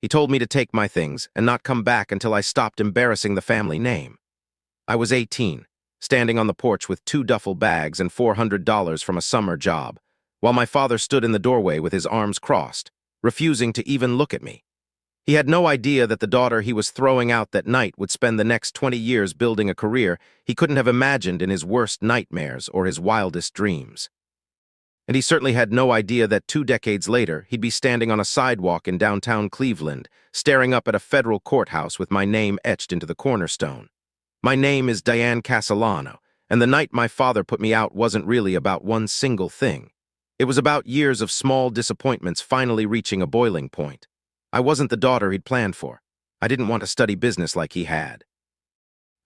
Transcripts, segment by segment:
He told me to take my things and not come back until I stopped embarrassing the family name. I was 18, standing on the porch with 2 duffel bags and $400 from a summer job, while my father stood in the doorway with his arms crossed, refusing to even look at me. He had no idea that the daughter he was throwing out that night would spend the next 20 years building a career he couldn't have imagined in his worst nightmares or his wildest dreams. And he certainly had no idea that 2 decades later he'd be standing on a sidewalk in downtown Cleveland, staring up at a federal courthouse with my name etched into the cornerstone. My name is Diane Castellano, and the night my father put me out wasn't really about one single thing. It was about years of small disappointments finally reaching a boiling point. I wasn't the daughter he'd planned for. I didn't want to study business like he had.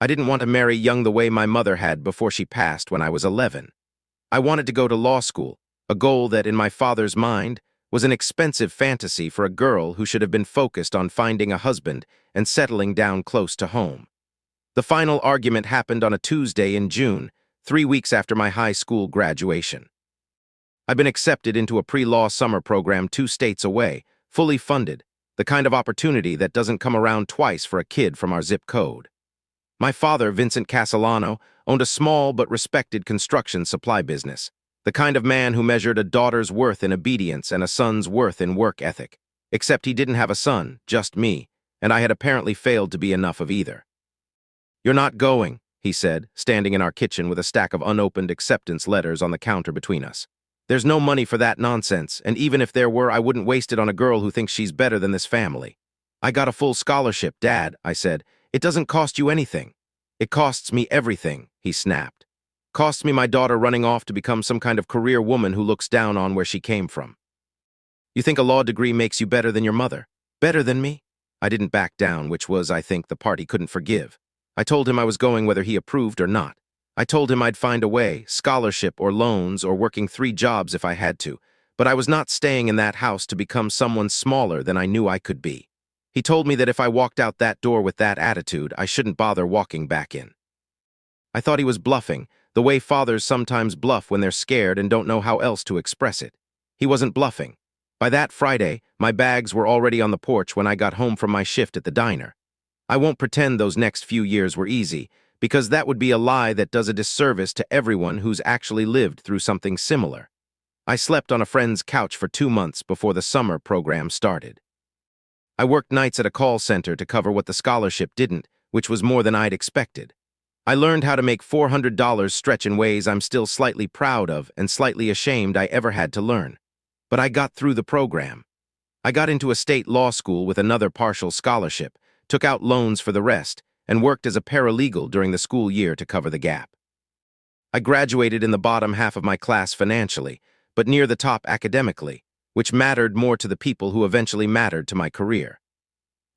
I didn't want to marry young the way my mother had before she passed when I was 11. I wanted to go to law school, a goal that, in my father's mind, was an expensive fantasy for a girl who should have been focused on finding a husband and settling down close to home. The final argument happened on a Tuesday in June, 3 weeks after my high school graduation. I've been accepted into a pre-law summer program 2 states away, fully funded, the kind of opportunity that doesn't come around twice for a kid from our zip code. My father, Vincent Castellano, owned a small but respected construction supply business, the kind of man who measured a daughter's worth in obedience and a son's worth in work ethic. Except he didn't have a son, just me, and I had apparently failed to be enough of either. "You're not going," he said, standing in our kitchen with a stack of unopened acceptance letters on the counter between us. "There's no money for that nonsense, and even if there were, I wouldn't waste it on a girl who thinks she's better than this family." "I got a full scholarship, Dad," I said. "It doesn't cost you anything." "It costs me everything," he snapped. "Costs me my daughter running off to become some kind of career woman who looks down on where she came from." "You think a law degree makes you better than your mother? Better than me?" I didn't back down, which was, I think, the part he couldn't forgive. I told him I was going whether he approved or not. I told him I'd find a way, scholarship or loans or working 3 jobs if I had to, but I was not staying in that house to become someone smaller than I knew I could be. He told me that if I walked out that door with that attitude, I shouldn't bother walking back in. I thought he was bluffing, the way fathers sometimes bluff when they're scared and don't know how else to express it. He wasn't bluffing. By that Friday, my bags were already on the porch when I got home from my shift at the diner. I won't pretend those next few years were easy, because that would be a lie that does a disservice to everyone who's actually lived through something similar. I slept on a friend's couch for 2 months before the summer program started. I worked nights at a call center to cover what the scholarship didn't, which was more than I'd expected. I learned how to make $400 stretch in ways I'm still slightly proud of and slightly ashamed I ever had to learn. But I got through the program. I got into a state law school with another partial scholarship, took out loans for the rest, and worked as a paralegal during the school year to cover the gap. I graduated in the bottom half of my class financially, but near the top academically, which mattered more to the people who eventually mattered to my career.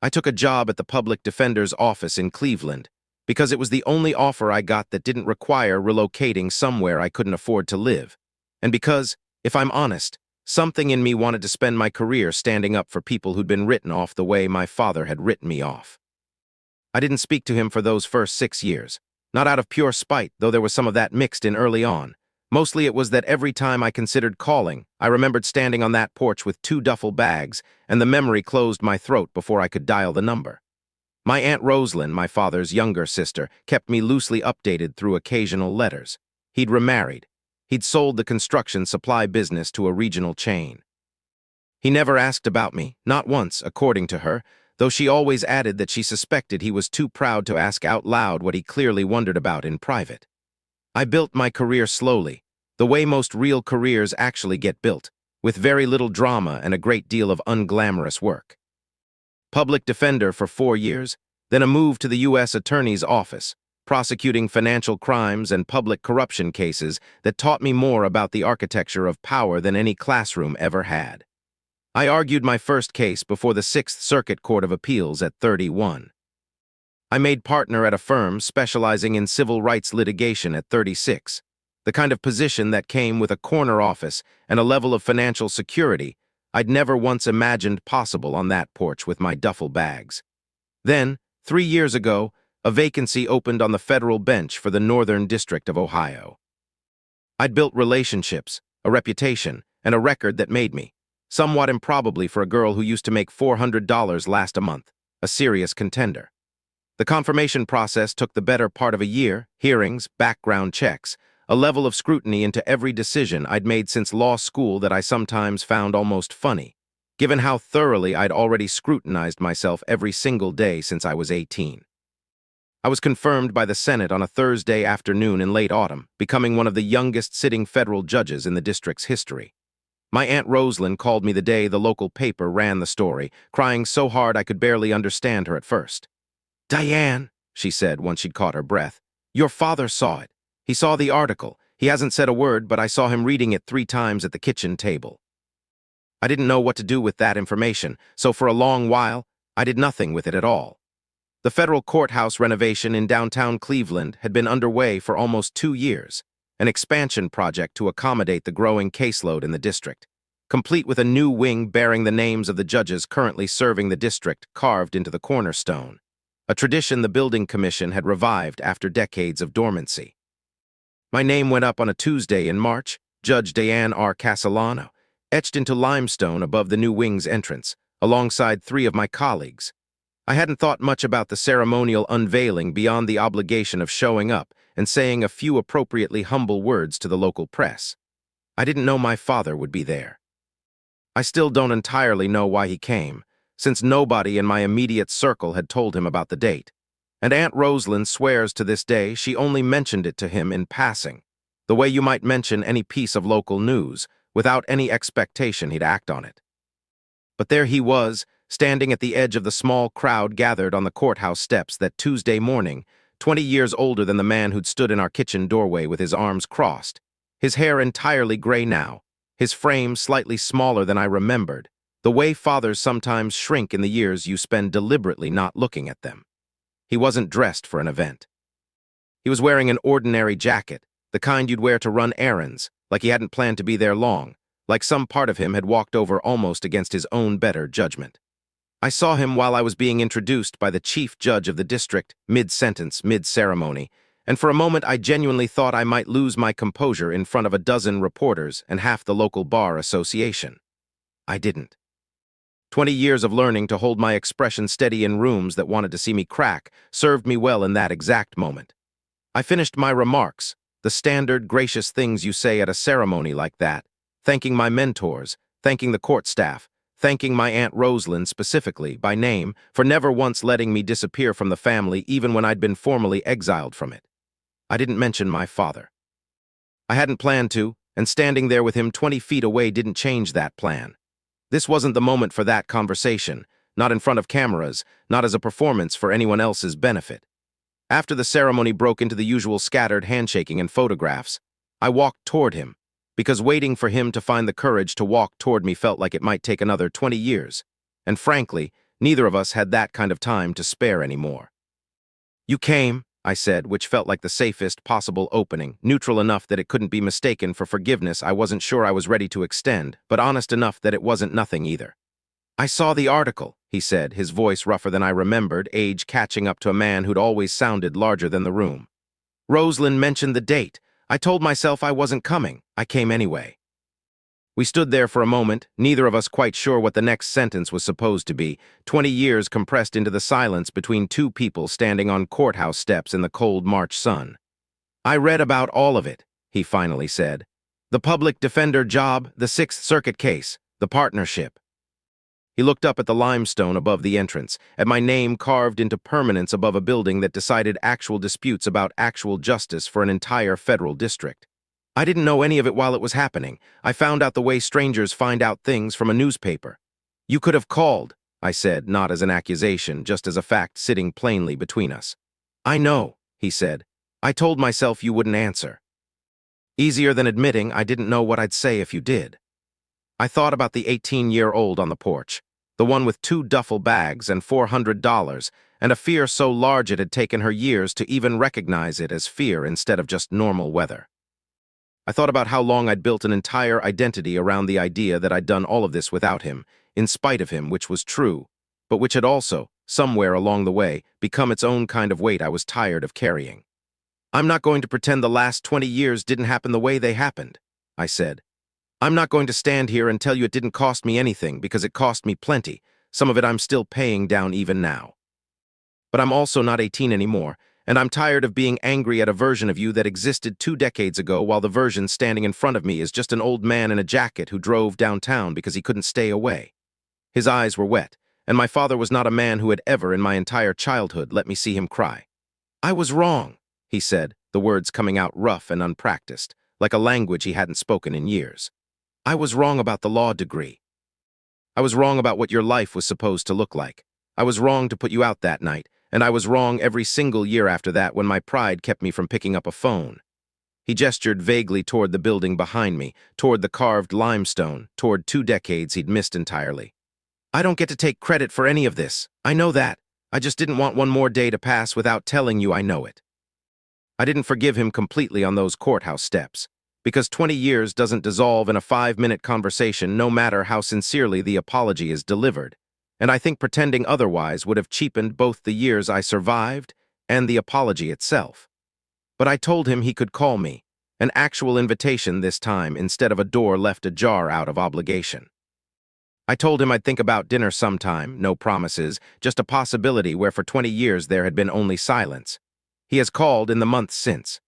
I took a job at the public defender's office in Cleveland, because it was the only offer I got that didn't require relocating somewhere I couldn't afford to live, and because, if I'm honest, something in me wanted to spend my career standing up for people who'd been written off the way my father had written me off. I didn't speak to him for those first 6 years, not out of pure spite, though there was some of that mixed in early on. Mostly it was that every time I considered calling, I remembered standing on that porch with 2 duffel bags, and the memory closed my throat before I could dial the number. My Aunt Rosalind, my father's younger sister, kept me loosely updated through occasional letters. He'd remarried. He'd sold the construction supply business to a regional chain. He never asked about me, not once, according to her, though she always added that she suspected he was too proud to ask out loud what he clearly wondered about in private. I built my career slowly, the way most real careers actually get built, with very little drama and a great deal of unglamorous work. Public defender for 4 years, then a move to the U.S. Attorney's Office, prosecuting financial crimes and public corruption cases that taught me more about the architecture of power than any classroom ever had. I argued my first case before the 6th Circuit Court of Appeals at 31. I made partner at a firm specializing in civil rights litigation at 36, the kind of position that came with a corner office and a level of financial security I'd never once imagined possible on that porch with my duffel bags. Then, 3 years ago, a vacancy opened on the federal bench for the Northern District of Ohio. I'd built relationships, a reputation, and a record that made me, somewhat improbably for a girl who used to make $400 last a month, a serious contender. The confirmation process took the better part of a year, hearings, background checks, a level of scrutiny into every decision I'd made since law school that I sometimes found almost funny, given how thoroughly I'd already scrutinized myself every single day since I was 18. I was confirmed by the Senate on a Thursday afternoon in late autumn, becoming one of the youngest sitting federal judges in the district's history. My Aunt Rosalind called me the day the local paper ran the story, crying so hard I could barely understand her at first. "Diane," she said once she'd caught her breath, "your father saw it. He saw the article. He hasn't said a word, but I saw him reading it 3 times at the kitchen table." I didn't know what to do with that information, so for a long while, I did nothing with it at all. The federal courthouse renovation in downtown Cleveland had been underway for almost 2 years, an expansion project to accommodate the growing caseload in the district, complete with a new wing bearing the names of the judges currently serving the district carved into the cornerstone, a tradition the building commission had revived after decades of dormancy. My name went up on a Tuesday in March, Judge Diane R. Castellano, etched into limestone above the new wing's entrance, alongside 3 of my colleagues. I hadn't thought much about the ceremonial unveiling beyond the obligation of showing up and saying a few appropriately humble words to the local press. I didn't know my father would be there. I still don't entirely know why he came, since nobody in my immediate circle had told him about the date. And Aunt Rosalind swears to this day she only mentioned it to him in passing, the way you might mention any piece of local news, without any expectation he'd act on it. But there he was, standing at the edge of the small crowd gathered on the courthouse steps that Tuesday morning, 20 years older than the man who'd stood in our kitchen doorway with his arms crossed, his hair entirely gray now, his frame slightly smaller than I remembered, the way fathers sometimes shrink in the years you spend deliberately not looking at them. He wasn't dressed for an event. He was wearing an ordinary jacket, the kind you'd wear to run errands, like he hadn't planned to be there long, like some part of him had walked over almost against his own better judgment. I saw him while I was being introduced by the chief judge of the district, mid-sentence, mid-ceremony, and for a moment I genuinely thought I might lose my composure in front of a dozen reporters and half the local bar association. I didn't. 20 years of learning to hold my expression steady in rooms that wanted to see me crack served me well in that exact moment. I finished my remarks, the standard gracious things you say at a ceremony like that, thanking my mentors, thanking the court staff, thanking my Aunt Rosalind specifically, by name, for never once letting me disappear from the family even when I'd been formally exiled from it. I didn't mention my father. I hadn't planned to, and standing there with him 20 feet away didn't change that plan. This wasn't the moment for that conversation, not in front of cameras, not as a performance for anyone else's benefit. After the ceremony broke into the usual scattered handshaking and photographs, I walked toward him, because waiting for him to find the courage to walk toward me felt like it might take another 20 years, and frankly, neither of us had that kind of time to spare anymore. "You came," I said, which felt like the safest possible opening, neutral enough that it couldn't be mistaken for forgiveness I wasn't sure I was ready to extend, but honest enough that it wasn't nothing either. "I saw the article," he said, his voice rougher than I remembered, age catching up to a man who'd always sounded larger than the room. "Rosalind mentioned the date. I told myself I wasn't coming. I came anyway." We stood there for a moment, neither of us quite sure what the next sentence was supposed to be, 20 years compressed into the silence between 2 people standing on courthouse steps in the cold March sun. "I read about all of it," he finally said. "The public defender job, the Sixth Circuit case, the partnership." He looked up at the limestone above the entrance, at my name carved into permanence above a building that decided actual disputes about actual justice for an entire federal district. I didn't know any of it while it was happening. I found out the way strangers find out things from a newspaper. "You could have called," I said, not as an accusation, just as a fact sitting plainly between us. "I know," he said. "I told myself you wouldn't answer." Easier than admitting I didn't know what I'd say if you did. I thought about the 18-year-old on the porch, the one with 2 duffel bags and $400, and a fear so large it had taken her years to even recognize it as fear instead of just normal weather. I thought about how long I'd built an entire identity around the idea that I'd done all of this without him, in spite of him, which was true, but which had also, somewhere along the way, become its own kind of weight I was tired of carrying. "I'm not going to pretend the last 20 years didn't happen the way they happened," I said. I'm not going to stand here and tell you it didn't cost me anything, because it cost me plenty. Some of it I'm still paying down even now. But I'm also not 18 anymore, and I'm tired of being angry at a version of you that existed 2 decades ago, while the version standing in front of me is just an old man in a jacket who drove downtown because he couldn't stay away. His eyes were wet, and my father was not a man who had ever in my entire childhood let me see him cry. "I was wrong," he said, the words coming out rough and unpracticed, like a language he hadn't spoken in years. "I was wrong about the law degree. I was wrong about what your life was supposed to look like. I was wrong to put you out that night, and I was wrong every single year after that when my pride kept me from picking up a phone." He gestured vaguely toward the building behind me, toward the carved limestone, toward 2 decades he'd missed entirely. "I don't get to take credit for any of this. I know that. I just didn't want one more day to pass without telling you I know it." I didn't forgive him completely on those courthouse steps, because 20 years doesn't dissolve in a 5-minute conversation, no matter how sincerely the apology is delivered, and I think pretending otherwise would have cheapened both the years I survived and the apology itself. But I told him he could call me, an actual invitation this time instead of a door left ajar out of obligation. I told him I'd think about dinner sometime, no promises, just a possibility where for 20 years there had been only silence. He has called in the months since.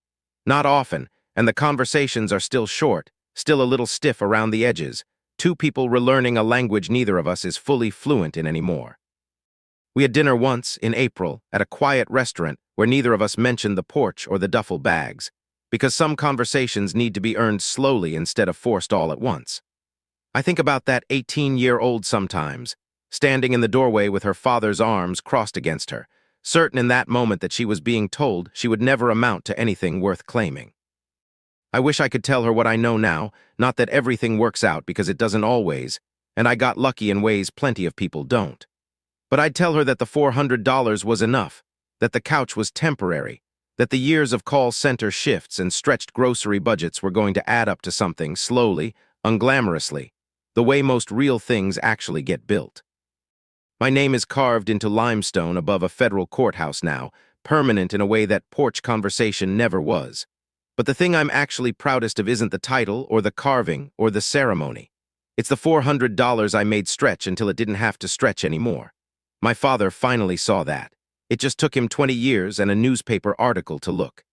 Not often, and the conversations are still short, still a little stiff around the edges, two people relearning a language neither of us is fully fluent in anymore. We had dinner once, in April, at a quiet restaurant where neither of us mentioned the porch or the duffel bags, because some conversations need to be earned slowly instead of forced all at once. I think about that 18-year-old sometimes, standing in the doorway with her father's arms crossed against her, certain in that moment that she was being told she would never amount to anything worth claiming. I wish I could tell her what I know now, not that everything works out, because it doesn't always, and I got lucky in ways plenty of people don't. But I'd tell her that the $400 was enough, that the couch was temporary, that the years of call center shifts and stretched grocery budgets were going to add up to something slowly, unglamorously, the way most real things actually get built. My name is carved into limestone above a federal courthouse now, permanent in a way that porch conversation never was. But the thing I'm actually proudest of isn't the title or the carving or the ceremony. It's the $400 I made stretch until it didn't have to stretch anymore. My father finally saw that. It just took him 20 years and a newspaper article to look.